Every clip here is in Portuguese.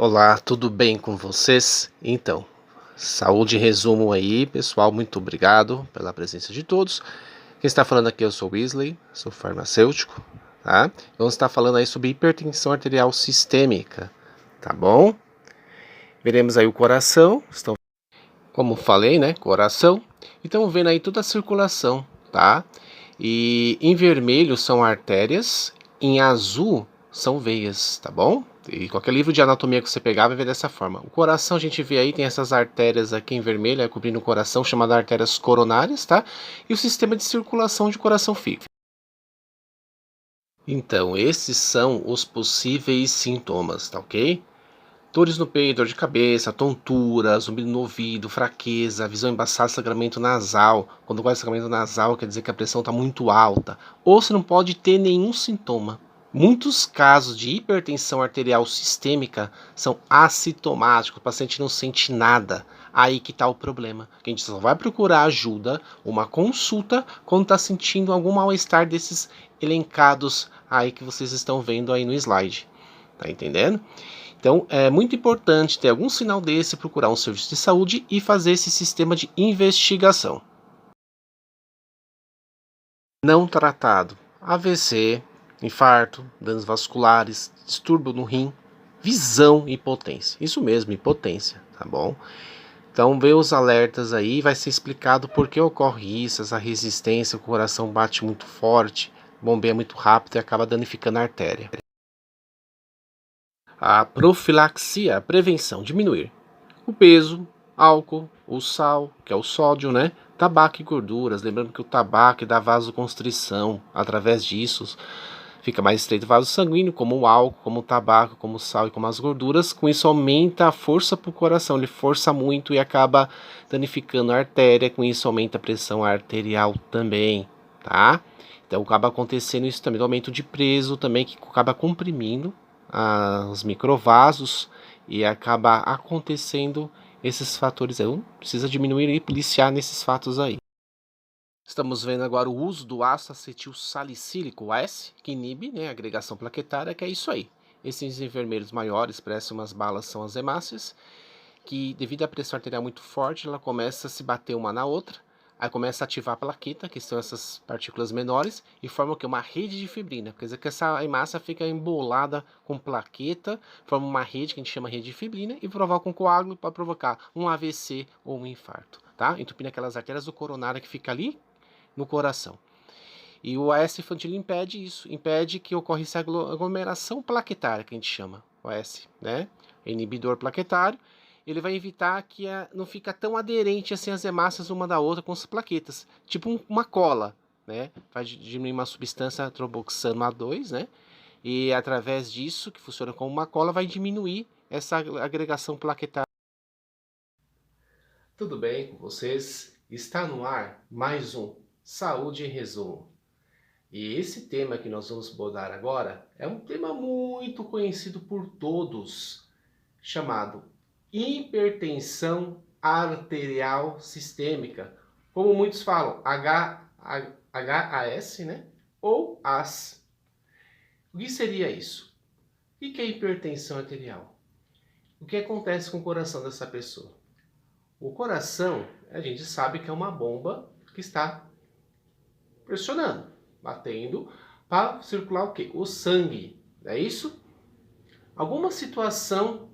Olá, tudo bem com vocês? Então, saúde em resumo aí, pessoal. Muito obrigado pela presença de todos. Quem está falando aqui eu sou o Wesley, sou farmacêutico, tá? Vamos estar falando aí sobre hipertensão arterial sistêmica, tá bom? Veremos aí o coração, como falei, né? Coração. Então, vendo aí toda a circulação, tá? E em vermelho são artérias, em azul são veias, tá bom? E qualquer livro de anatomia que você pegar vai ver dessa forma. O coração a gente vê aí, tem essas artérias aqui em vermelho, cobrindo o coração, chamadas artérias coronárias, tá? E o sistema de circulação de coração fica. Então, esses são os possíveis sintomas, tá ok? Dores no peito, dor de cabeça, tontura, zumbido no ouvido, fraqueza, visão embaçada, sangramento nasal. Quando vai sangramento nasal, quer dizer que a pressão está muito alta. Ou você não pode ter nenhum sintoma. Muitos casos de hipertensão arterial sistêmica são assintomáticos, o paciente não sente nada. Aí que está o problema. A gente só vai procurar ajuda, uma consulta, quando está sentindo algum mal-estar desses elencados aí que vocês estão vendo aí no slide. Tá entendendo? Então, é muito importante ter algum sinal desse, procurar um serviço de saúde e fazer esse sistema de investigação. Não tratado: AVC, infarto, danos vasculares, distúrbio no rim, visão e impotência. Isso mesmo, impotência, tá bom? Então, vê os alertas aí, vai ser explicado por que ocorre isso, essa resistência, o coração bate muito forte, bombeia muito rápido e acaba danificando a artéria. A profilaxia, a prevenção, diminuir o peso, álcool, o sal, que é o sódio, né? Tabaco e gorduras. Lembrando que o tabaco dá vasoconstrição. Através disso, fica mais estreito o vaso sanguíneo, como o álcool, como o tabaco, como o sal e como as gorduras. Com isso, aumenta a força para o coração. Ele força muito e acaba danificando a artéria. Com isso, aumenta a pressão arterial também, tá? Então, acaba acontecendo isso também. O aumento de peso também, que acaba comprimindo os microvasos e acaba acontecendo esses fatores aí. Precisa diminuir e policiar nesses fatos aí. Estamos vendo agora o uso do ácido acetil salicílico, o AS, que inibe, né, a agregação plaquetária, que é isso aí. Esses vermelhos maiores parecem umas balas, são as hemácias, que devido à pressão arterial muito forte, ela começa a se bater uma na outra, aí começa a ativar a plaqueta, que são essas partículas menores, e forma o quê? Uma rede de fibrina. Quer dizer que essa hemácia fica embolada com plaqueta, forma uma rede que a gente chama rede de fibrina, e provoca um coágulo para provocar um AVC ou um infarto, tá? Entupindo aquelas artérias do coronário que fica ali no coração. E o AS infantil impede isso, impede que ocorra essa aglomeração plaquetária, que a gente chama, o AS, né? Inibidor plaquetário. Ele vai evitar que não fica tão aderente assim as hemácias uma da outra com as plaquetas, tipo uma cola, né? Vai diminuir uma substância tromboxano A2, né? E através disso, que funciona como uma cola, vai diminuir essa agregação plaquetária. Tudo bem com vocês? Está no ar mais um Saúde em Resumo. E esse tema que nós vamos abordar agora é um tema muito conhecido por todos, chamado hipertensão arterial sistêmica, como muitos falam, HAS, né? Ou AS. O que seria isso? O que é hipertensão arterial? O que acontece com o coração dessa pessoa? O coração, a gente sabe que é uma bomba que está pressionando, batendo para circular o quê? O sangue, não é isso? Alguma situação,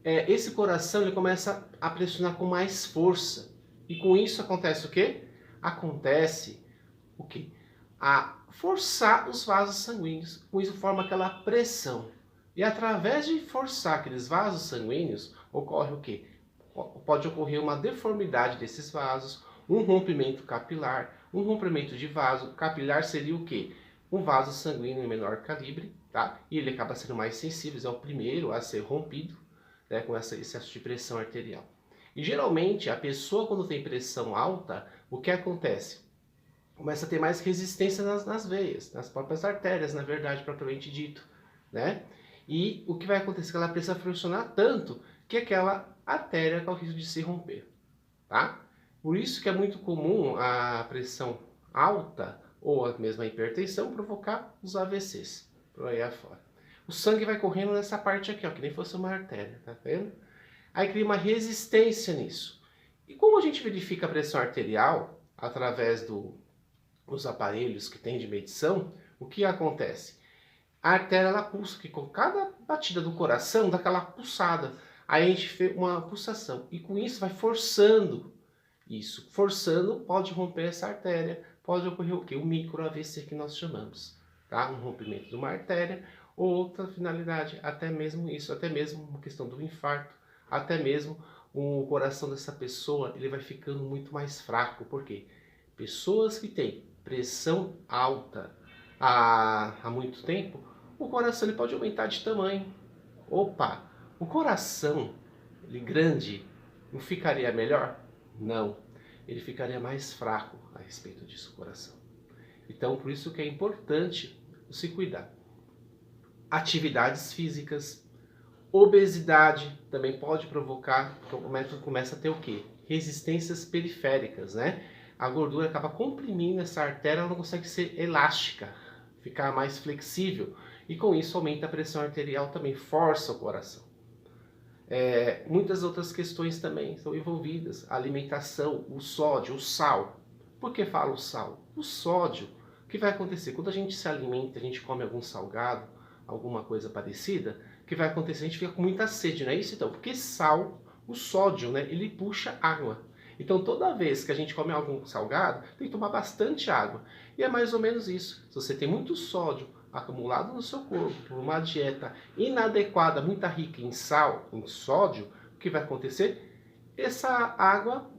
esse coração ele começa a pressionar com mais força. E com isso acontece o quê? Acontece o quê? A forçar os vasos sanguíneos. Com isso forma aquela pressão. E através de forçar aqueles vasos sanguíneos, ocorre o quê? Pode ocorrer uma deformidade desses vasos, um rompimento capilar. Um rompimento de vaso capilar seria o quê? Um vaso sanguíneo em menor calibre, tá? E ele acaba sendo mais sensível, é o primeiro a ser rompido, né, com esse excesso de pressão arterial. E geralmente a pessoa quando tem pressão alta, o que acontece? Começa a ter mais resistência nas veias, nas próprias artérias, na verdade, propriamente dito, né? E o que vai acontecer é que ela precisa funcionar tanto que aquela artéria corre o risco de se romper, tá? Por isso que é muito comum a pressão alta ou a mesma hipertensão provocar os AVCs, por aí afora. o sangue vai correndo nessa parte aqui, ó, que nem fosse uma artéria, tá vendo? Aí cria uma resistência nisso. E como a gente verifica a pressão arterial através dos aparelhos que tem de medição, o que acontece? A artéria ela pulsa, que com cada batida do coração dá aquela pulsada. Aí a gente vê uma pulsação e com isso vai forçando isso. Forçando pode romper essa artéria, pode ocorrer o quê? O micro AVC que nós chamamos, tá? Um rompimento de uma artéria ou outra finalidade, até mesmo isso, até mesmo uma questão do infarto, até mesmo o coração dessa pessoa ele vai ficando muito mais fraco. Por quê? Pessoas que têm pressão alta há muito tempo, o coração ele pode aumentar de tamanho. Opa, o coração ele grande não ficaria melhor? Não, ele ficaria mais fraco a respeito disso, o coração. Então, por isso que é importante se cuidar. Atividades físicas, obesidade também pode provocar, começa a ter o quê? Resistências periféricas, né? A gordura acaba comprimindo essa artéria, ela não consegue ser elástica, ficar mais flexível. E com isso aumenta a pressão arterial também, força o coração. Muitas outras questões também são envolvidas. A alimentação, o sódio, o sal. Por que falo o sal? O sódio, o que vai acontecer? Quando a gente se alimenta, a gente come algum salgado, alguma coisa parecida, o que vai acontecer? A gente fica com muita sede, não é isso então? Porque sal, o sódio, né, ele puxa água. Então toda vez que a gente come algum salgado, tem que tomar bastante água. E é mais ou menos isso. Se você tem muito sódio acumulado no seu corpo por uma dieta inadequada, muito rica em sal, em sódio, o que vai acontecer? Essa água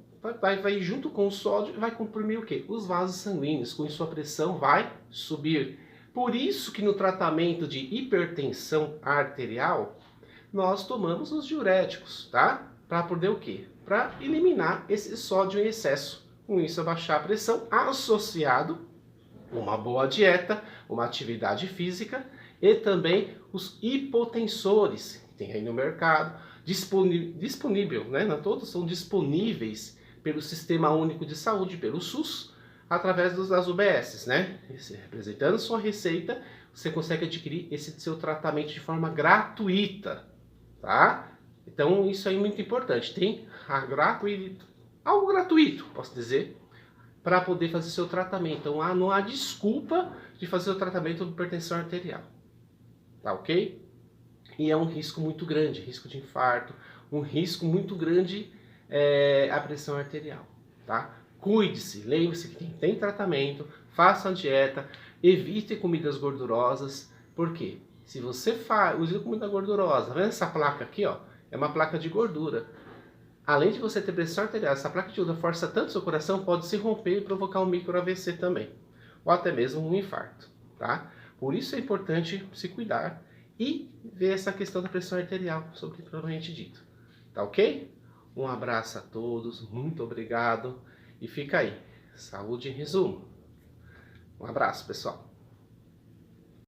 vai junto com o sódio e vai comprimir o quê? Os vasos sanguíneos, com isso a pressão vai subir. Por isso que no tratamento de hipertensão arterial, nós tomamos os diuréticos, tá? Para poder o quê? Para eliminar esse sódio em excesso. Com isso, abaixar a pressão, associado uma boa dieta, uma atividade física e também os hipotensores que tem aí no mercado, disponível, né? Não todos são disponíveis pelo Sistema Único de Saúde, pelo SUS, através das UBSs, né? Representando sua receita, você consegue adquirir esse seu tratamento de forma gratuita, tá? Então isso aí é muito importante, tem algo gratuito, posso dizer, para poder fazer seu tratamento. Então não há desculpa de fazer o tratamento de hipertensão arterial, tá ok? E é um risco muito grande, risco de infarto, um risco muito grande a pressão arterial, tá? Cuide-se, lembre-se que tem tratamento, faça a dieta, evite comidas gordurosas, por quê? Se você usa comida gordurosa, tá vendo essa placa aqui, ó? É uma placa de gordura. Além de você ter pressão arterial, essa placa de gordura força tanto seu coração, pode se romper e provocar um micro AVC também, ou até mesmo um infarto, tá? Por isso é importante se cuidar e ver essa questão da pressão arterial, sobre o que provavelmente dito, tá ok? Um abraço a todos, muito obrigado e fica aí, saúde em resumo. Um abraço, pessoal.